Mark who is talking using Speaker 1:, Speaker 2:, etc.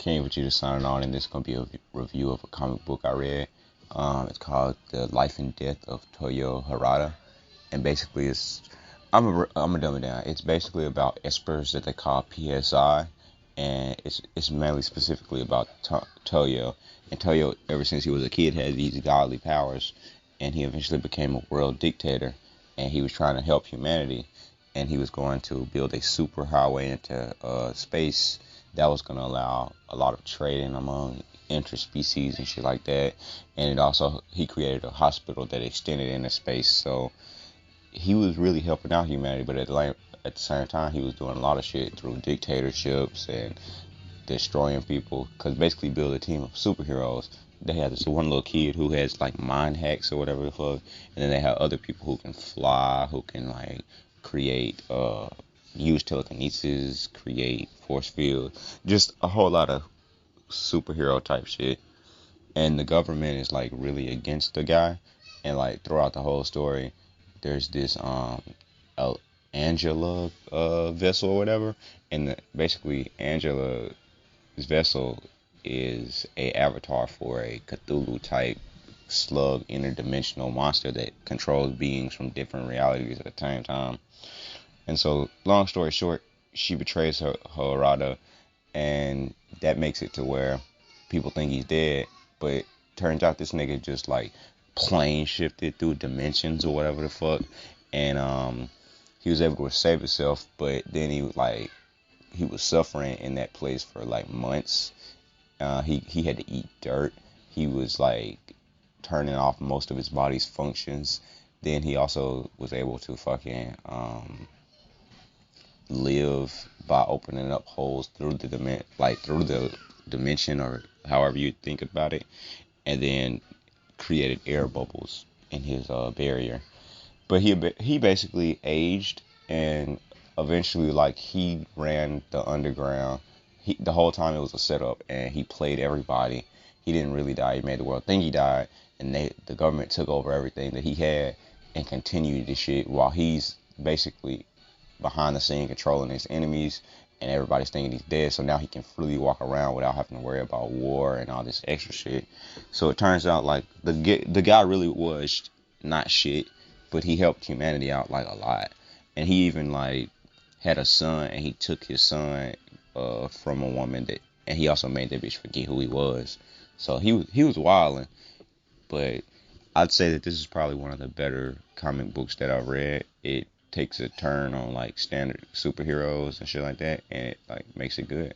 Speaker 1: King Vegeta signing on, and this is gonna be a review of a comic book I read. It's called The Life and Death of Toyo Harada, and basically I'm gonna dumb it down. It's basically about espers that they call PSI, and it's mainly specifically about Toyo. And Toyo, ever since he was a kid, had these godly powers, and he eventually became a world dictator, and he was trying to help humanity, and he was going to build a super highway into space that was going to allow a lot of trading among interspecies and shit like that. And it also, he created a hospital that extended into space. So he was really helping out humanity, but at the same time, he was doing a lot of shit through dictatorships and destroying people. Because basically, build a team of superheroes. They had this one little kid who has like mind hacks or whatever the fuck, and then they have other people who can fly, who can like create, use telekinesis, create force field, just a whole lot of superhero type shit. And the government is like really against the guy, and like throughout the whole story, there's this Angela vessel or whatever, and basically Angela's vessel is a avatar for a Cthulhu type slug interdimensional monster that controls beings from different realities at the same time. And so, long story short, she betrays her Harada, and that makes it to where people think he's dead, but turns out this nigga just like plane shifted through dimensions or whatever the fuck, and he was able to save himself, but then he was suffering in that place for like months. He had to eat dirt. He was like turning off most of his body's functions. Then he also was able to fucking live by opening up holes through through the dimension, or however you think about it, and then created air bubbles in his barrier. But he basically aged, and eventually like he ran the underground. The whole time it was a setup, and he played everybody. He didn't really die. He made the world think he died, and the government took over everything that he had and continued this shit while he's basically behind the scene controlling his enemies, and everybody's thinking he's dead. So now he can freely walk around without having to worry about war and all this extra shit. So it turns out like the guy really was not shit, but he helped humanity out like a lot. And he even like had a son, and he took his son from a woman and he also made that bitch forget who he was. So he was wilding, but I'd say that this is probably one of the better comic books that I've read. It takes a turn on like standard superheroes and shit like that, and it like makes it good.